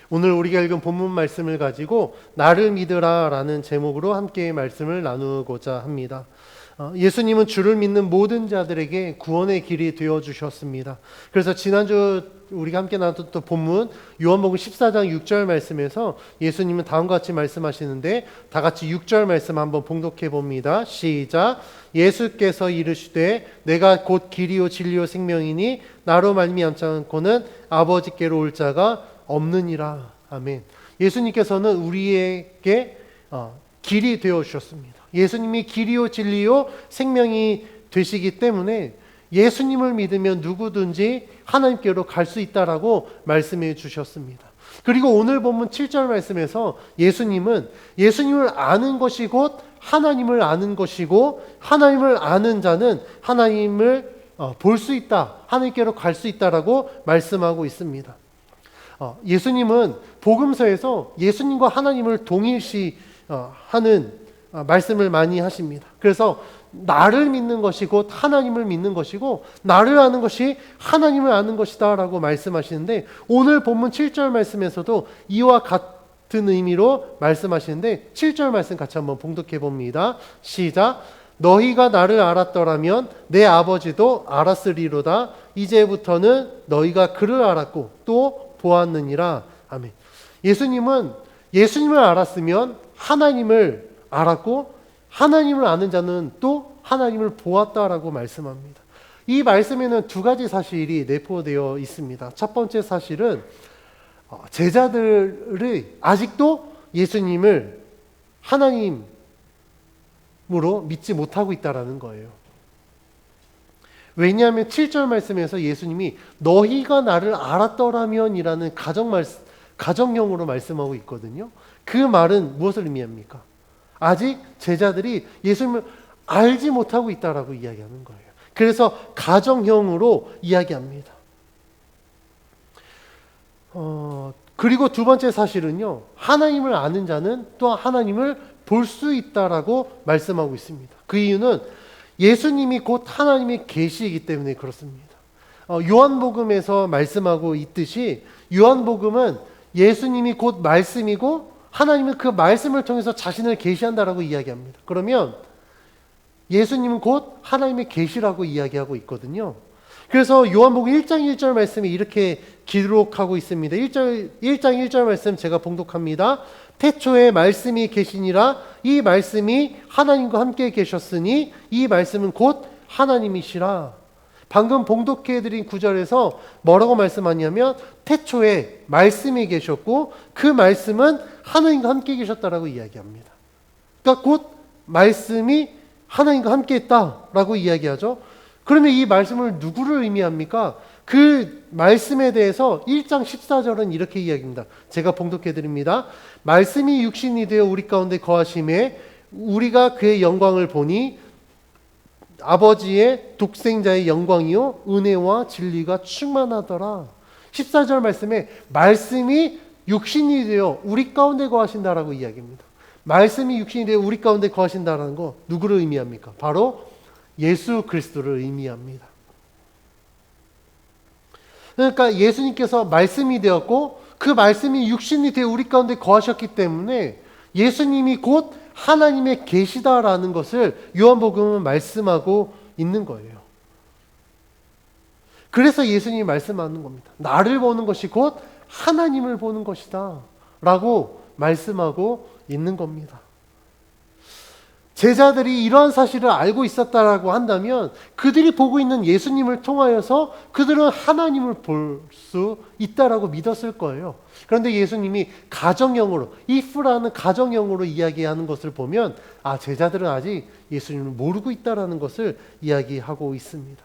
오늘 우리가 읽은 본문 말씀을 가지고 나를 믿으라 라는 제목으로 함께 말씀을 나누고자 합니다. 예수님은 주를 믿는 모든 자들에게 구원의 길이 되어주셨습니다. 그래서 지난주 우리가 함께 나눴던 본문 요한복음 14장 6절 말씀에서 예수님은 다음과 같이 말씀하시는데, 다 같이 6절 말씀 한번 봉독해 봅니다. 시작. 예수께서 이르시되 내가 곧 길이요 진리요 생명이니 나로 말미암지 않고는 아버지께로 올 자가 없느니라. 아멘. 예수님께서는 우리에게 길이 되어 주셨습니다. 예수님이 길이요 진리요 생명이 되시기 때문에 예수님을 믿으면 누구든지 하나님께로 갈 수 있다라고 말씀해 주셨습니다. 그리고 오늘 본문 7절 말씀에서 예수님을 아는 것이 곧 하나님을 아는 것이고, 하나님을 아는 자는 하나님을 볼 수 있다, 하나님께로 갈 수 있다라고 말씀하고 있습니다. 예수님은 복음서에서 예수님과 하나님을 동일시하는 말씀을 많이 하십니다. 그래서 나를 믿는 것이 곧 하나님을 믿는 것이고, 나를 아는 것이 하나님을 아는 것이다 라고 말씀하시는데, 오늘 본문 7절 말씀에서도 이와 같은 의미로 말씀하시는데 7절 말씀 같이 한번 봉독해 봅니다. 시작. 너희가 나를 알았더라면 내 아버지도 알았으리로다. 이제부터는 너희가 그를 알았고 또 보았느니라. 아멘. 예수님을 알았으면 하나님을 알았고, 하나님을 아는 자는 또 하나님을 보았다라고 말씀합니다. 이 말씀에는 두 가지 사실이 내포되어 있습니다. 첫 번째 사실은 제자들이 아직도 예수님을 하나님으로 믿지 못하고 있다라는 거예요. 왜냐하면 7절 말씀에서 예수님이 너희가 나를 알았더라면 이라는 가정형으로 말씀하고 있거든요. 그 말은 무엇을 의미합니까? 아직 제자들이 예수님을 알지 못하고 있다라고 이야기하는 거예요. 그래서 가정형으로 이야기합니다. 그리고 두 번째 사실은요, 하나님을 아는 자는 또 하나님을 볼 수 있다라고 말씀하고 있습니다. 그 이유는 예수님이 곧 하나님의 계시이기 때문에 그렇습니다. 요한복음에서 말씀하고 있듯이 요한복음은 예수님이 곧 말씀이고 하나님은 그 말씀을 통해서 자신을 계시한다라고 이야기합니다. 그러면 예수님은 곧 하나님의 계시라고 이야기하고 있거든요. 그래서 요한복음 1장 1절 말씀이 이렇게 기록하고 있습니다. 1장 1절 말씀 제가 봉독합니다. 태초에 말씀이 계시니라. 이 말씀이 하나님과 함께 계셨으니 이 말씀은 곧 하나님이시라. 방금 봉독해드린 구절에서 뭐라고 말씀하냐면 태초에 말씀이 계셨고 그 말씀은 하나님과 함께 계셨다라고 이야기합니다. 그러니까 곧 말씀이 하나님과 함께 했다라고 이야기하죠. 그러면 이 말씀을 누구를 의미합니까? 그 말씀에 대해서 1장 14절은 이렇게 이야기합니다. 제가 봉독해드립니다. 말씀이 육신이 되어 우리 가운데 거하심에 우리가 그의 영광을 보니 아버지의 독생자의 영광이요 은혜와 진리가 충만하더라. 14절 말씀에 말씀이 육신이 되어 우리 가운데 거하신다라고 이야기합니다. 말씀이 육신이 되어 우리 가운데 거하신다라는 거 누구를 의미합니까? 바로 예수 그리스도를 의미합니다. 그러니까 예수님께서 말씀이 되었고 그 말씀이 육신이 되어 우리 가운데 거하셨기 때문에 예수님이 곧 하나님의 계시다라는 것을 요한복음은 말씀하고 있는 거예요. 그래서 예수님이 말씀하는 겁니다. 나를 보는 것이 곧 하나님을 보는 것이다 라고 말씀하고 있는 겁니다. 제자들이 이러한 사실을 알고 있었다라고 한다면 그들이 보고 있는 예수님을 통하여서 그들은 하나님을 볼 수 있다라고 믿었을 거예요. 그런데 예수님이 가정형으로, if라는 가정형으로 이야기하는 것을 보면 제자들은 아직 예수님을 모르고 있다라는 것을 이야기하고 있습니다.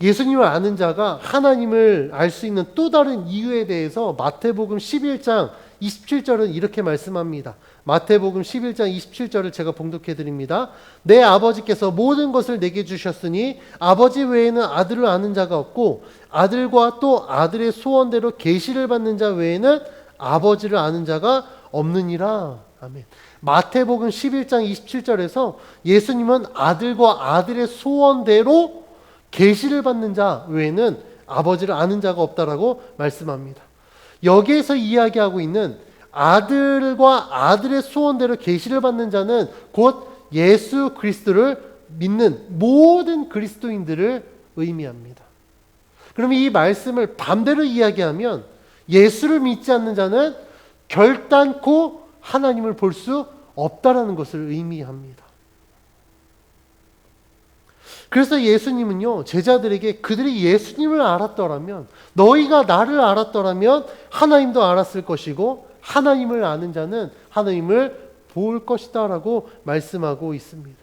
예수님을 아는 자가 하나님을 알 수 있는 또 다른 이유에 대해서 마태복음 11장 27절은 이렇게 말씀합니다. 마태복음 11장 27절을 제가 봉독해 드립니다. 내 아버지께서 모든 것을 내게 주셨으니 아버지 외에는 아들을 아는 자가 없고 아들과 또 아들의 소원대로 계시를 받는 자 외에는 아버지를 아는 자가 없느니라. 아멘. 마태복음 11장 27절에서 예수님은 아들과 아들의 소원대로 계시를 받는 자 외에는 아버지를 아는 자가 없다라고 말씀합니다. 여기에서 이야기하고 있는 아들과 아들의 소원대로 계시를 받는 자는 곧 예수 그리스도를 믿는 모든 그리스도인들을 의미합니다. 그러면 이 말씀을 반대로 이야기하면 예수를 믿지 않는 자는 결단코 하나님을 볼 수 없다라는 것을 의미합니다. 그래서 예수님은요, 제자들에게 그들이 예수님을 알았더라면, 너희가 나를 알았더라면 하나님도 알았을 것이고 하나님을 아는 자는 하나님을 볼 것이다 라고 말씀하고 있습니다.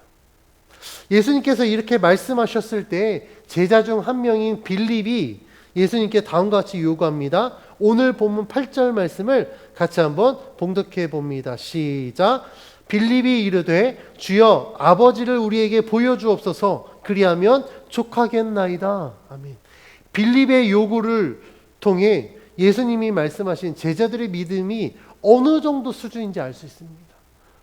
예수님께서 이렇게 말씀하셨을 때 제자 중 한 명인 빌립이 예수님께 다음과 같이 요구합니다. 오늘 본문 8절 말씀을 같이 한번 봉독해 봅니다. 시작. 빌립이 이르되 주여 아버지를 우리에게 보여주옵소서 그리하면 족하겠나이다. 아멘. 빌립의 요구를 통해 예수님이 말씀하신 제자들의 믿음이 어느 정도 수준인지 알 수 있습니다.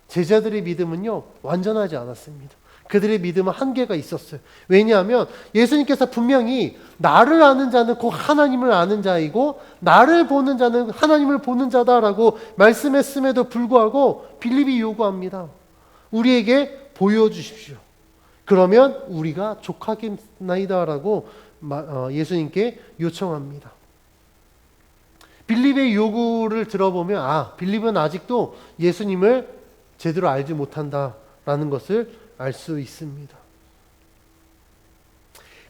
제자들의 믿음은요, 완전하지 않았습니다. 그들의 믿음은 한계가 있었어요. 왜냐하면 예수님께서 분명히 나를 아는 자는 곧 하나님을 아는 자이고 나를 보는 자는 하나님을 보는 자다라고 말씀했음에도 불구하고 빌립이 요구합니다. 우리에게 보여주십시오. 그러면 우리가 족하겠나이다라고 예수님께 요청합니다. 빌립의 요구를 들어보면 빌립은 아직도 예수님을 제대로 알지 못한다라는 것을 알 수 있습니다.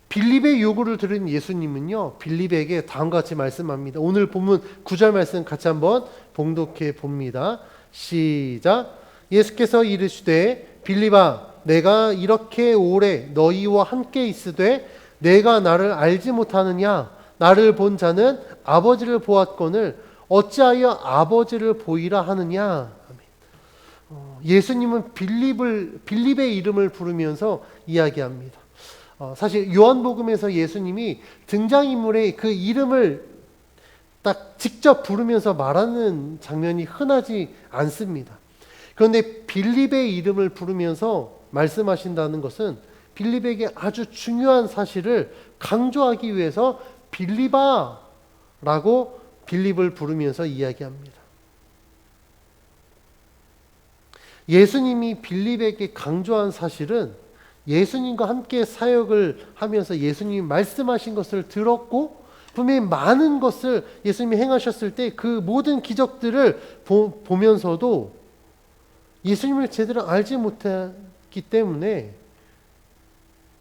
빌립의 요구를 들은 예수님은요, 빌립에게 다음과 같이 말씀합니다. 오늘 본문 9절 말씀 같이 한번 봉독해 봅니다. 시작. 예수께서 이르시되 빌립아 내가 이렇게 오래 너희와 함께 있으되 내가 나를 알지 못하느냐? 나를 본 자는 아버지를 보았거늘 어찌하여 아버지를 보이라 하느냐? 예수님은 빌립의 이름을 부르면서 이야기합니다. 사실 요한복음에서 예수님이 등장인물의 그 이름을 딱 직접 부르면서 말하는 장면이 흔하지 않습니다. 그런데 빌립의 이름을 부르면서 말씀하신다는 것은 빌립에게 아주 중요한 사실을 강조하기 위해서 빌립아 라고 빌립을 부르면서 이야기합니다. 예수님이 빌립에게 강조한 사실은 예수님과 함께 사역을 하면서 예수님이 말씀하신 것을 들었고 분명히 많은 것을 예수님이 행하셨을 때 그 모든 기적들을 보면서도 예수님을 제대로 알지 못했기 때문에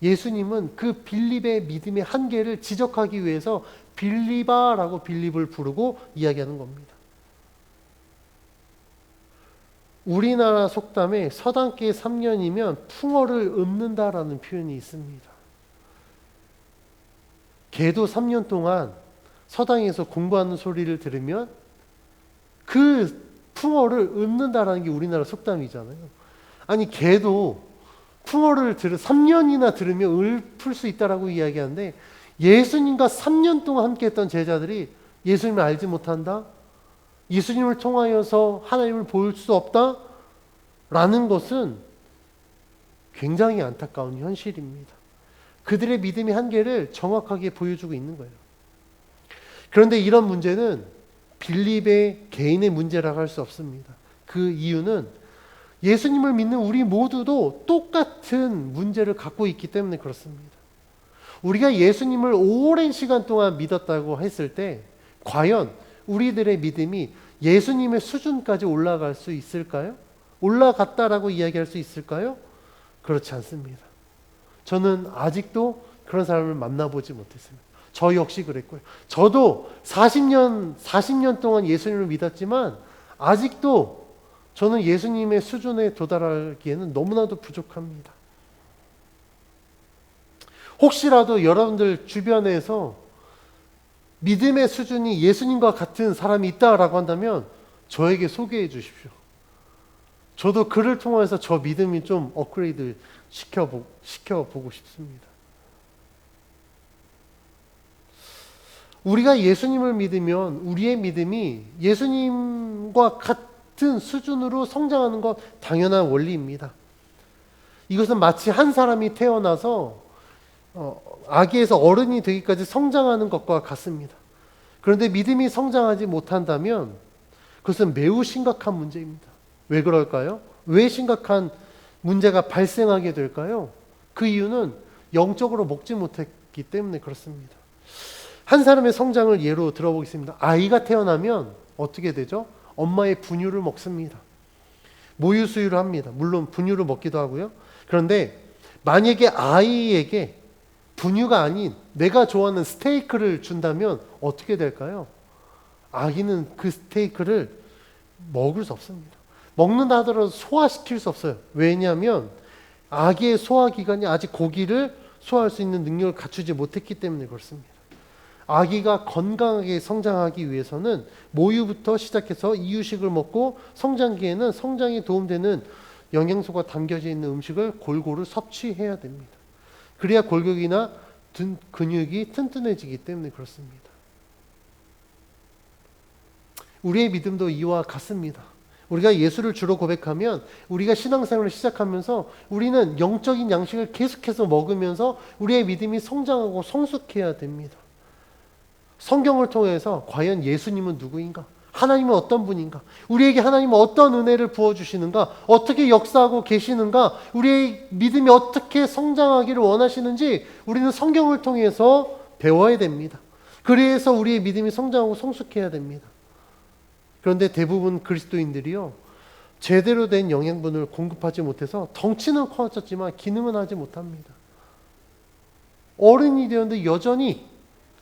예수님은 그 빌립의 믿음의 한계를 지적하기 위해서 빌립아라고 빌립을 부르고 이야기하는 겁니다. 우리나라 속담에 서당계 3년이면 풍어를 읊는다라는 표현이 있습니다. 개도 3년 동안 서당에서 공부하는 소리를 들으면 그 풍어를 읊는다라는 게 우리나라 속담이잖아요. 아니 개도 풍어를 3년이나 들으면 읊을 수 있다라고 이야기하는데 예수님과 3년 동안 함께했던 제자들이 예수님을 알지 못한다? 예수님을 통하여서 하나님을 볼 수 없다? 라는 것은 굉장히 안타까운 현실입니다. 그들의 믿음의 한계를 정확하게 보여주고 있는 거예요. 그런데 이런 문제는 빌립의 개인의 문제라고 할 수 없습니다. 그 이유는 예수님을 믿는 우리 모두도 똑같은 문제를 갖고 있기 때문에 그렇습니다. 우리가 예수님을 오랜 시간 동안 믿었다고 했을 때 과연 우리들의 믿음이 예수님의 수준까지 올라갈 수 있을까요? 올라갔다라고 이야기할 수 있을까요? 그렇지 않습니다. 저는 아직도 그런 사람을 만나보지 못했습니다. 저 역시 그랬고요. 저도 40년 동안 예수님을 믿었지만 아직도 저는 예수님의 수준에 도달하기에는 너무나도 부족합니다. 혹시라도 여러분들 주변에서 믿음의 수준이 예수님과 같은 사람이 있다라고 한다면 저에게 소개해 주십시오. 저도 그를 통해서 저 믿음이 좀 업그레이드 시켜보고 싶습니다. 우리가 예수님을 믿으면 우리의 믿음이 예수님과 같은 수준으로 성장하는 것 당연한 원리입니다. 이것은 마치 한 사람이 태어나서 아기에서 어른이 되기까지 성장하는 것과 같습니다. 그런데 믿음이 성장하지 못한다면 그것은 매우 심각한 문제입니다. 왜 그럴까요? 왜 심각한 문제가 발생하게 될까요? 그 이유는 영적으로 먹지 못했기 때문에 그렇습니다. 한 사람의 성장을 예로 들어보겠습니다. 아이가 태어나면 어떻게 되죠? 엄마의 분유를 먹습니다. 모유 수유를 합니다. 물론 분유를 먹기도 하고요. 그런데 만약에 아이에게 분유가 아닌 내가 좋아하는 스테이크를 준다면 어떻게 될까요? 아기는 그 스테이크를 먹을 수 없습니다. 먹는다 하더라도 소화시킬 수 없어요. 왜냐하면 아기의 소화기관이 아직 고기를 소화할 수 있는 능력을 갖추지 못했기 때문에 그렇습니다. 아기가 건강하게 성장하기 위해서는 모유부터 시작해서 이유식을 먹고 성장기에는 성장에 도움되는 영양소가 담겨져 있는 음식을 골고루 섭취해야 됩니다. 그래야 골격이나 근육이 튼튼해지기 때문에 그렇습니다. 우리의 믿음도 이와 같습니다. 우리가 예수를 주로 고백하면 우리가 신앙생활을 시작하면서 우리는 영적인 양식을 계속해서 먹으면서 우리의 믿음이 성장하고 성숙해야 됩니다. 성경을 통해서 과연 예수님은 누구인가? 하나님은 어떤 분인가? 우리에게 하나님은 어떤 은혜를 부어주시는가? 어떻게 역사하고 계시는가? 우리의 믿음이 어떻게 성장하기를 원하시는지 우리는 성경을 통해서 배워야 됩니다. 그래서 우리의 믿음이 성장하고 성숙해야 됩니다. 그런데 대부분 그리스도인들이요, 제대로 된 영양분을 공급하지 못해서 덩치는 커졌지만 기능은 하지 못합니다. 어른이 되었는데 여전히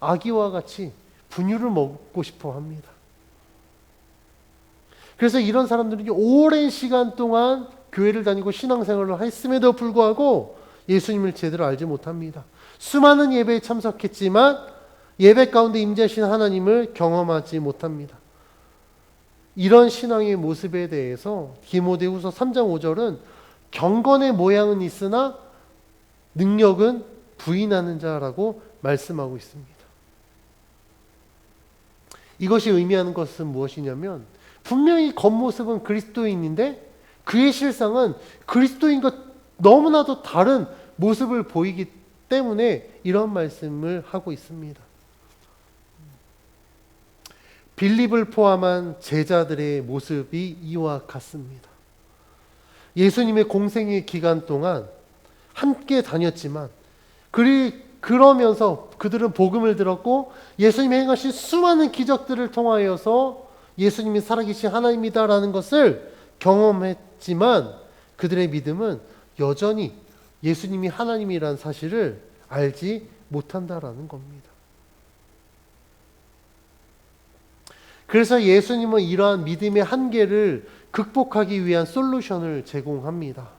아기와 같이 분유를 먹고 싶어 합니다. 그래서 이런 사람들은 오랜 시간 동안 교회를 다니고 신앙생활을 했음에도 불구하고 예수님을 제대로 알지 못합니다. 수많은 예배에 참석했지만 예배 가운데 임재하신 하나님을 경험하지 못합니다. 이런 신앙의 모습에 대해서 디모데후서 3장 5절은 경건의 모양은 있으나 능력은 부인하는 자라고 말씀하고 있습니다. 이것이 의미하는 것은 무엇이냐면 분명히 겉모습은 그리스도인인데 그의 실상은 그리스도인과 너무나도 다른 모습을 보이기 때문에 이런 말씀을 하고 있습니다. 빌립을 포함한 제자들의 모습이 이와 같습니다. 예수님의 공생의 기간 동안 함께 다녔지만 그러면서 그들은 복음을 들었고 예수님이 행하신 수많은 기적들을 통하여서 예수님이 살아계신 하나님이다라는 것을 경험했지만 그들의 믿음은 여전히 예수님이 하나님이라는 사실을 알지 못한다라는 겁니다. 그래서 예수님은 이러한 믿음의 한계를 극복하기 위한 솔루션을 제공합니다.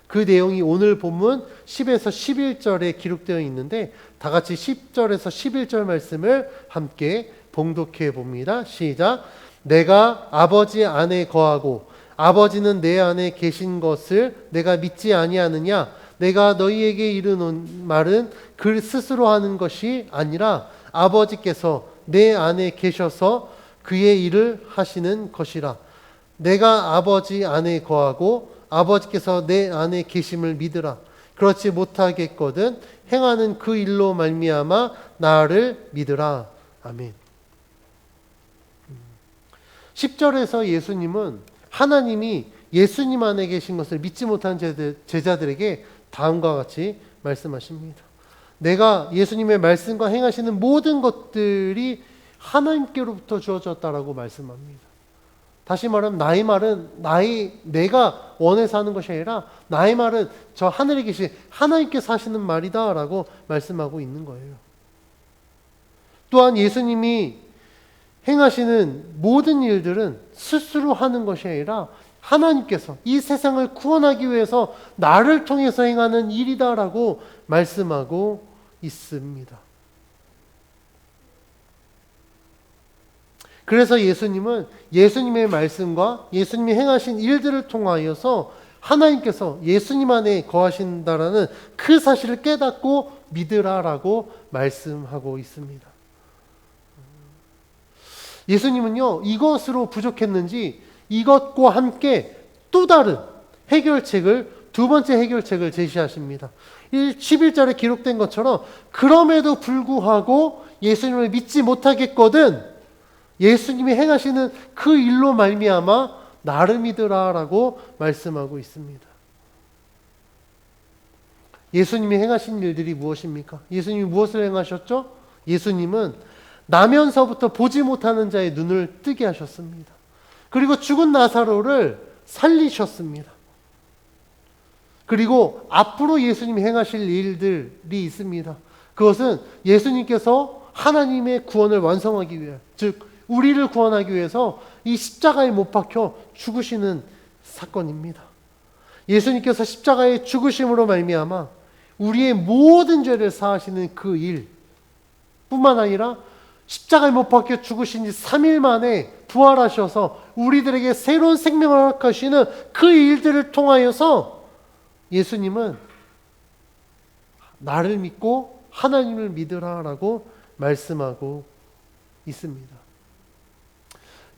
그 내용이 오늘 본문 10에서 11절에 기록되어 있는데 다 같이 10절에서 11절 말씀을 함께 봉독해 봅니다. 시작. 내가 아버지 안에 거하고 아버지는 내 안에 계신 것을 내가 믿지 아니하느냐? 내가 너희에게 이르는 말은 그 스스로 하는 것이 아니라 아버지께서 내 안에 계셔서 그의 일을 하시는 것이라. 내가 아버지 안에 거하고 아버지께서 내 안에 계심을 믿으라. 그렇지 못하겠거든 행하는 그 일로 말미암아 나를 믿으라. 아멘. 10절에서 예수님은 하나님이 예수님 안에 계신 것을 믿지 못한 제자들에게 다음과 같이 말씀하십니다. 내가 예수님의 말씀과 행하시는 모든 것들이 하나님께로부터 주어졌다라고 말씀합니다. 다시 말하면 나의 말은 내가 원해서 하는 것이 아니라 나의 말은 저 하늘에 계신 하나님께서 하시는 말이다 라고 말씀하고 있는 거예요. 또한 예수님이 행하시는 모든 일들은 스스로 하는 것이 아니라 하나님께서 이 세상을 구원하기 위해서 나를 통해서 행하는 일이다라고 말씀하고 있습니다. 그래서 예수님은 예수님의 말씀과 예수님이 행하신 일들을 통하여서 하나님께서 예수님 안에 거하신다라는 그 사실을 깨닫고 믿으라라고 말씀하고 있습니다. 예수님은요, 이것으로 부족했는지 이것과 함께 또 다른 해결책을, 두 번째 해결책을 제시하십니다. 11절에 기록된 것처럼 그럼에도 불구하고 예수님을 믿지 못하겠거든 예수님이 행하시는 그 일로 말미암아 나를 믿으라라고 말씀하고 있습니다. 예수님이 행하신 일들이 무엇입니까? 예수님이 무엇을 행하셨죠? 예수님은 나면서부터 보지 못하는 자의 눈을 뜨게 하셨습니다. 그리고 죽은 나사로를 살리셨습니다. 그리고 앞으로 예수님이 행하실 일들이 있습니다. 그것은 예수님께서 하나님의 구원을 완성하기 위해, 즉 우리를 구원하기 위해서 이 십자가에 못 박혀 죽으시는 사건입니다. 예수님께서 십자가에 죽으심으로 말미암아 우리의 모든 죄를 사하시는 그 일 뿐만 아니라 십자가에 못 박혀 죽으신 지 3일 만에 부활하셔서 우리들에게 새로운 생명을 허락하시는 그 일들을 통하여서 예수님은 나를 믿고 하나님을 믿으라라고 말씀하고 있습니다.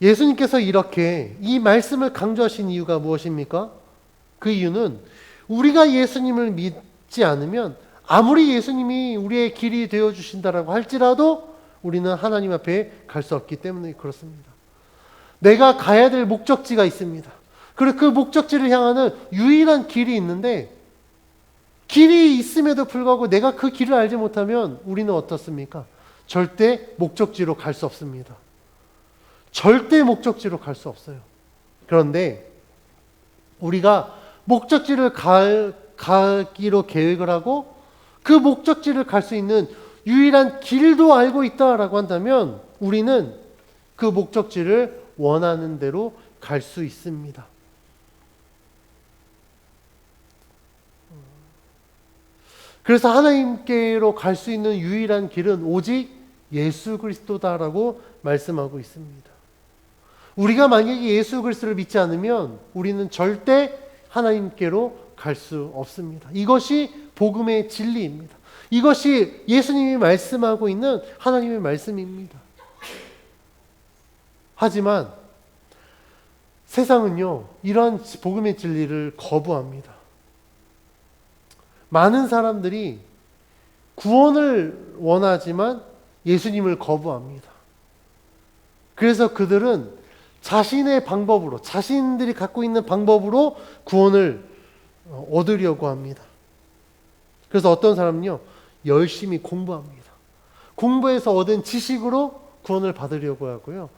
예수님께서 이렇게 이 말씀을 강조하신 이유가 무엇입니까? 그 이유는 우리가 예수님을 믿지 않으면 아무리 예수님이 우리의 길이 되어주신다라고 할지라도 우리는 하나님 앞에 갈 수 없기 때문에 그렇습니다. 내가 가야 될 목적지가 있습니다. 그리고 그 목적지를 향하는 유일한 길이 있는데 길이 있음에도 불구하고 내가 그 길을 알지 못하면 우리는 어떻습니까? 절대 목적지로 갈 수 없습니다. 절대 목적지로 갈 수 없어요. 그런데 우리가 목적지를 가기로 계획을 하고 그 목적지를 갈 수 있는 유일한 길도 알고 있다라고 한다면 우리는 그 목적지를 원하는 대로 갈 수 있습니다. 그래서 하나님께로 갈 수 있는 유일한 길은 오직 예수 그리스도다라고 말씀하고 있습니다. 우리가 만약에 예수 그리스도를 믿지 않으면 우리는 절대 하나님께로 갈 수 없습니다. 이것이 복음의 진리입니다. 이것이 예수님이 말씀하고 있는 하나님의 말씀입니다. 하지만 세상은요, 이러한 복음의 진리를 거부합니다. 많은 사람들이 구원을 원하지만 예수님을 거부합니다. 그래서 그들은 자신의 방법으로, 자신들이 갖고 있는 방법으로 구원을 얻으려고 합니다. 그래서 어떤 사람은요, 열심히 공부합니다. 공부해서 얻은 지식으로 구원을 받으려고 하고요.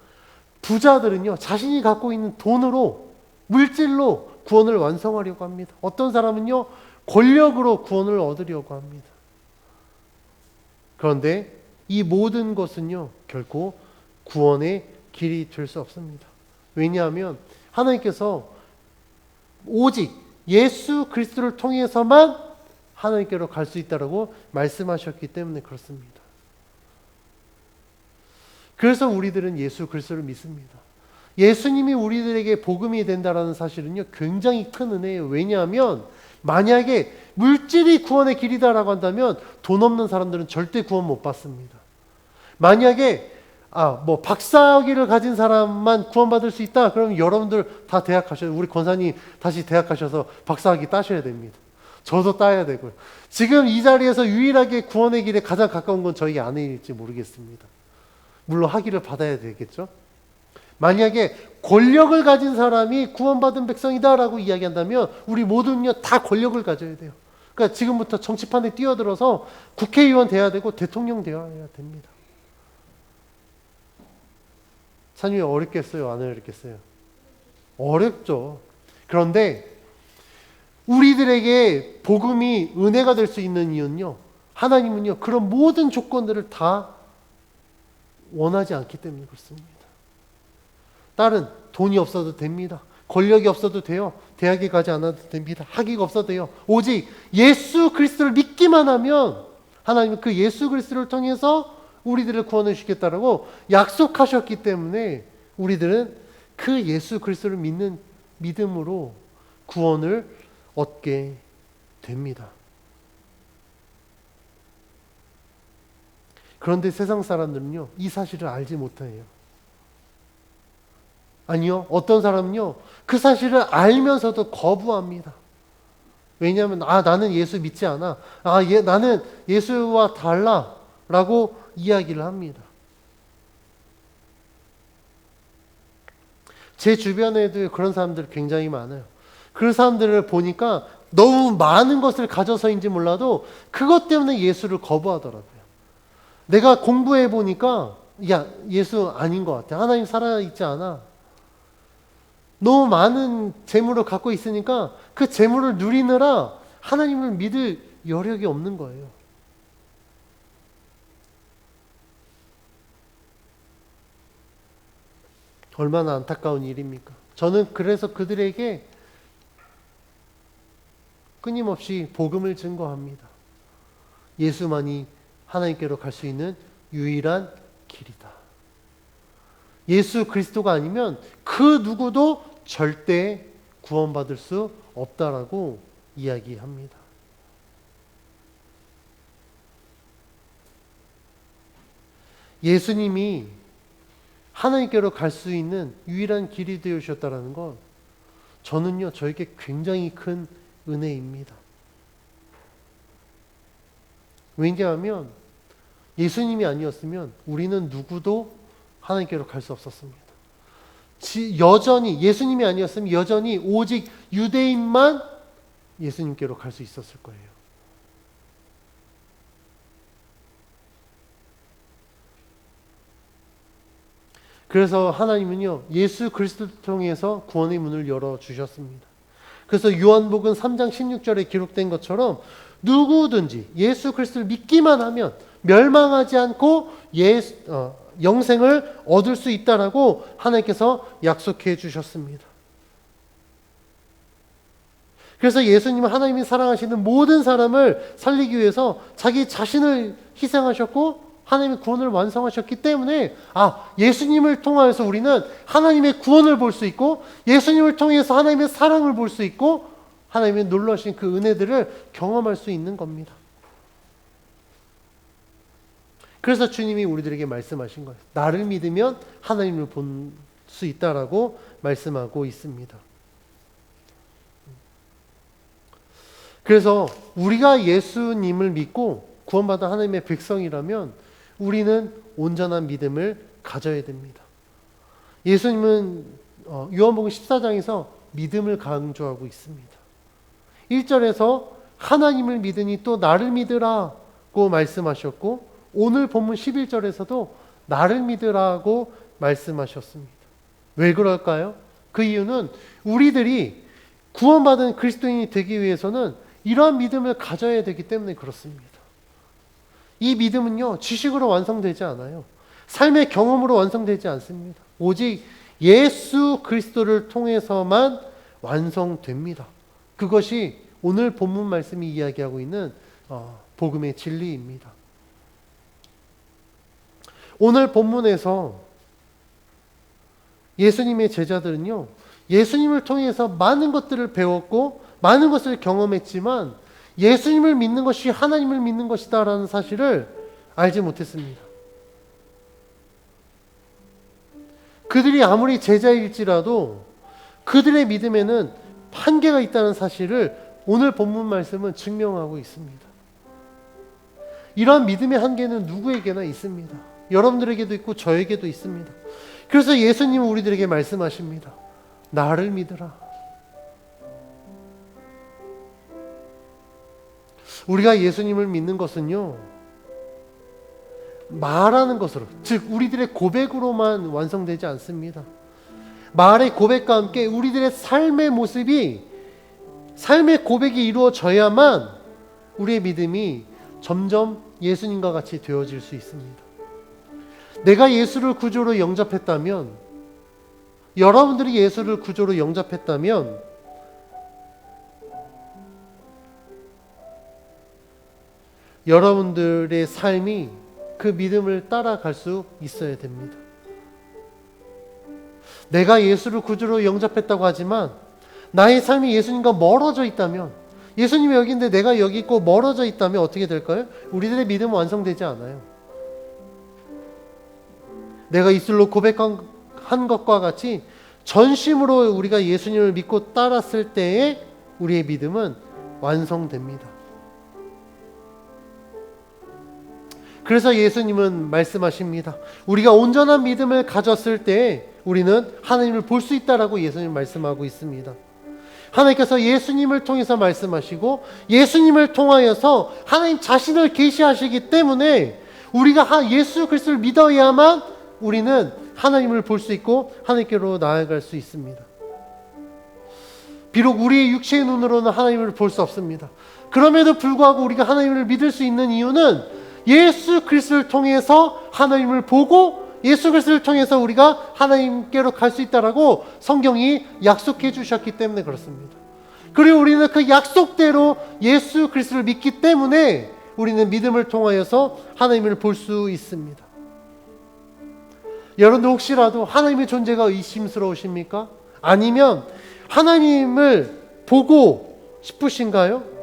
부자들은요, 자신이 갖고 있는 돈으로, 물질로 구원을 완성하려고 합니다. 어떤 사람은요, 권력으로 구원을 얻으려고 합니다. 그런데 이 모든 것은요, 결코 구원의 길이 될 수 없습니다. 왜냐하면 하나님께서 오직 예수 그리스도를 통해서만 하나님께로 갈 수 있다라고 말씀하셨기 때문에 그렇습니다. 그래서 우리들은 예수 그리스도를 믿습니다. 예수님이 우리들에게 복음이 된다라는 사실은요, 굉장히 큰 은혜예요. 왜냐하면 만약에 물질이 구원의 길이다라고 한다면 돈 없는 사람들은 절대 구원 못 받습니다. 만약에 박사학위를 가진 사람만 구원받을 수 있다? 그럼 여러분들 다 대학 가셔야 돼요. 우리 권사님 다시 대학 가셔서 박사학위 따셔야 됩니다. 저도 따야 되고요. 지금 이 자리에서 유일하게 구원의 길에 가장 가까운 건 저희 아내일지 모르겠습니다. 물론 학위를 받아야 되겠죠. 만약에 권력을 가진 사람이 구원받은 백성이다라고 이야기한다면 우리 모두는요, 다 권력을 가져야 돼요. 그러니까 지금부터 정치판에 뛰어들어서 국회의원 돼야 되고 대통령 되어야 됩니다. 찬유이 어렵겠어요? 안 어렵겠어요? 어렵죠. 그런데 우리들에게 복음이 은혜가 될 수 있는 이유는요, 하나님은요, 그런 모든 조건들을 다 원하지 않기 때문에 그렇습니다. 딸은 돈이 없어도 됩니다. 권력이 없어도 돼요. 대학에 가지 않아도 됩니다. 학위가 없어도 돼요. 오직 예수 그리스도를 믿기만 하면 하나님은 그 예수 그리스도를 통해서 우리들을 구원해 주시겠다라고 약속하셨기 때문에 우리들은 그 예수 그리스도를 믿는 믿음으로 구원을 얻게 됩니다. 그런데 세상 사람들은요, 이 사실을 알지 못해요. 아니요, 어떤 사람은요, 그 사실을 알면서도 거부합니다. 왜냐하면 나는 예수 믿지 않아. 나는 예수와 달라라고 이야기를 합니다. 제 주변에도 그런 사람들 굉장히 많아요. 그런 사람들을 보니까 너무 많은 것을 가져서인지 몰라도 그것 때문에 예수를 거부하더라고요. 내가 공부해 보니까 예수 아닌 것 같아. 하나님 살아있지 않아. 너무 많은 재물을 갖고 있으니까 그 재물을 누리느라 하나님을 믿을 여력이 없는 거예요. 얼마나 안타까운 일입니까? 저는 그래서 그들에게 끊임없이 복음을 증거합니다. 예수만이 하나님께로 갈 수 있는 유일한 길이다. 예수 그리스도가 아니면 그 누구도 절대 구원받을 수 없다라고 이야기합니다. 예수님이 하나님께로 갈 수 있는 유일한 길이 되어주셨다는 건 저는요, 저에게 굉장히 큰 은혜입니다. 왜냐하면 예수님이 아니었으면 우리는 누구도 하나님께로 갈 수 없었습니다. 여전히 예수님이 아니었으면 여전히 오직 유대인만 예수님께로 갈 수 있었을 거예요. 그래서 하나님은요, 예수 그리스도를 통해서 구원의 문을 열어주셨습니다. 그래서 요한복음 3장 16절에 기록된 것처럼 누구든지 예수 그리스도를 믿기만 하면 멸망하지 않고 영생을 얻을 수 있다라고 하나님께서 약속해 주셨습니다. 그래서 예수님은 하나님이 사랑하시는 모든 사람을 살리기 위해서 자기 자신을 희생하셨고 하나님의 구원을 완성하셨기 때문에 예수님을 통하여서 우리는 하나님의 구원을 볼 수 있고 예수님을 통해서 하나님의 사랑을 볼 수 있고 하나님의 놀라신 그 은혜들을 경험할 수 있는 겁니다. 그래서 주님이 우리들에게 말씀하신 거예요. 나를 믿으면 하나님을 볼 수 있다라고 말씀하고 있습니다. 그래서 우리가 예수님을 믿고 구원받은 하나님의 백성이라면 우리는 온전한 믿음을 가져야 됩니다. 예수님은 요한복음 14장에서 믿음을 강조하고 있습니다. 1절에서 하나님을 믿으니 또 나를 믿으라고 말씀하셨고 오늘 본문 11절에서도 나를 믿으라고 말씀하셨습니다. 왜 그럴까요? 그 이유는 우리들이 구원받은 그리스도인이 되기 위해서는 이러한 믿음을 가져야 되기 때문에 그렇습니다. 이 믿음은요, 지식으로 완성되지 않아요. 삶의 경험으로 완성되지 않습니다. 오직 예수 그리스도를 통해서만 완성됩니다. 그것이 오늘 본문 말씀이 이야기하고 있는 복음의 진리입니다. 오늘 본문에서 예수님의 제자들은요, 예수님을 통해서 많은 것들을 배웠고 많은 것을 경험했지만 예수님을 믿는 것이 하나님을 믿는 것이다라는 사실을 알지 못했습니다. 그들이 아무리 제자일지라도 그들의 믿음에는 한계가 있다는 사실을 오늘 본문 말씀은 증명하고 있습니다. 이러한 믿음의 한계는 누구에게나 있습니다. 여러분들에게도 있고 저에게도 있습니다. 그래서 예수님은 우리들에게 말씀하십니다. 나를 믿으라. 우리가 예수님을 믿는 것은요, 말하는 것으로, 즉 우리들의 고백으로만 완성되지 않습니다. 말의 고백과 함께 우리들의 삶의 모습이, 삶의 고백이 이루어져야만 우리의 믿음이 점점 예수님과 같이 되어질 수 있습니다. 내가 예수를 구주로 영접했다면, 여러분들이 예수를 구주로 영접했다면 여러분들의 삶이 그 믿음을 따라갈 수 있어야 됩니다. 내가 예수를 구주로 영접했다고 하지만 나의 삶이 예수님과 멀어져 있다면, 예수님이 여기 있는데 내가 여기 있고 멀어져 있다면 어떻게 될까요? 우리들의 믿음은 완성되지 않아요. 내가 입술로 고백한 것과 같이 전심으로 우리가 예수님을 믿고 따랐을 때에 우리의 믿음은 완성됩니다. 그래서 예수님은 말씀하십니다. 우리가 온전한 믿음을 가졌을 때 우리는 하나님을 볼 수 있다라고 예수님 말씀하고 있습니다. 하나님께서 예수님을 통해서 말씀하시고 예수님을 통하여서 하나님 자신을 계시하시기 때문에 우리가 예수 그리스도를 믿어야만 우리는 하나님을 볼 수 있고 하나님께로 나아갈 수 있습니다. 비록 우리의 육체의 눈으로는 하나님을 볼 수 없습니다. 그럼에도 불구하고 우리가 하나님을 믿을 수 있는 이유는 예수 그리스도를 통해서 하나님을 보고 예수 그리스도를 통해서 우리가 하나님께로 갈 수 있다라고 성경이 약속해 주셨기 때문에 그렇습니다. 그리고 우리는 그 약속대로 예수 그리스도를 믿기 때문에 우리는 믿음을 통하여서 하나님을 볼 수 있습니다. 여러분들 혹시라도 하나님의 존재가 의심스러우십니까? 아니면 하나님을 보고 싶으신가요?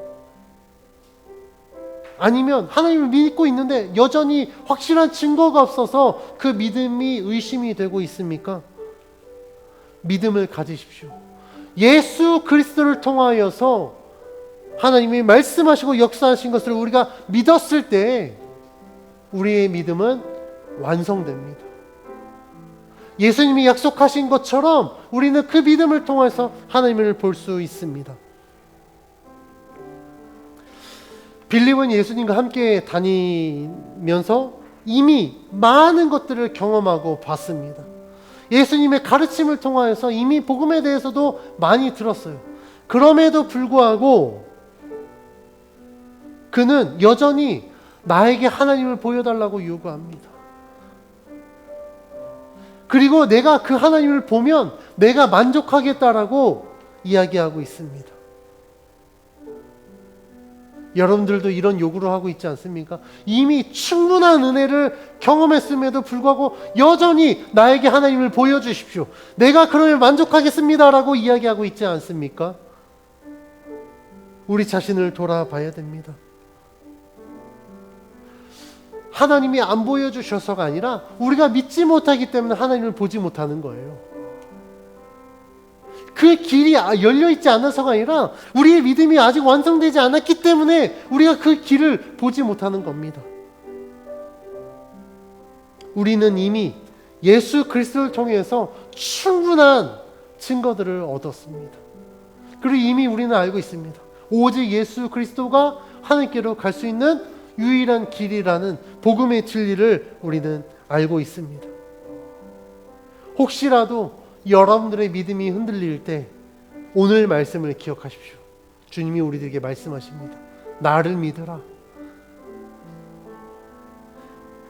아니면 하나님을 믿고 있는데 여전히 확실한 증거가 없어서 그 믿음이 의심이 되고 있습니까? 믿음을 가지십시오. 예수 그리스도를 통하여서 하나님이 말씀하시고 역사하신 것을 우리가 믿었을 때 우리의 믿음은 완성됩니다. 예수님이 약속하신 것처럼 우리는 그 믿음을 통해서 하나님을 볼 수 있습니다. 빌립은 예수님과 함께 다니면서 이미 많은 것들을 경험하고 봤습니다. 예수님의 가르침을 통하여서 이미 복음에 대해서도 많이 들었어요. 그럼에도 불구하고 그는 여전히 나에게 하나님을 보여달라고 요구합니다. 그리고 내가 그 하나님을 보면 내가 만족하겠다라고 이야기하고 있습니다. 여러분들도 이런 요구를 하고 있지 않습니까? 이미 충분한 은혜를 경험했음에도 불구하고 여전히 나에게 하나님을 보여주십시오. 내가 그러면 만족하겠습니다라고 이야기하고 있지 않습니까? 우리 자신을 돌아봐야 됩니다. 하나님이 안 보여주셔서가 아니라 우리가 믿지 못하기 때문에 하나님을 보지 못하는 거예요. 그 길이 열려있지 않아서가 아니라 우리의 믿음이 아직 완성되지 않았기 때문에 우리가 그 길을 보지 못하는 겁니다. 우리는 이미 예수 그리스도를 통해서 충분한 증거들을 얻었습니다. 그리고 이미 우리는 알고 있습니다. 오직 예수 그리스도가 하나님께로 갈 수 있는 유일한 길이라는 복음의 진리를 우리는 알고 있습니다. 혹시라도 여러분들의 믿음이 흔들릴 때 오늘 말씀을 기억하십시오. 주님이 우리들에게 말씀하십니다. 나를 믿으라.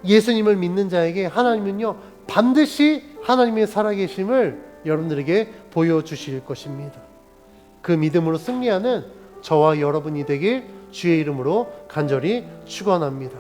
예수님을 믿는 자에게 하나님은요 반드시 하나님의 살아계심을 여러분들에게 보여주실 것입니다. 그 믿음으로 승리하는 저와 여러분이 되길 주의 이름으로 간절히 축원합니다.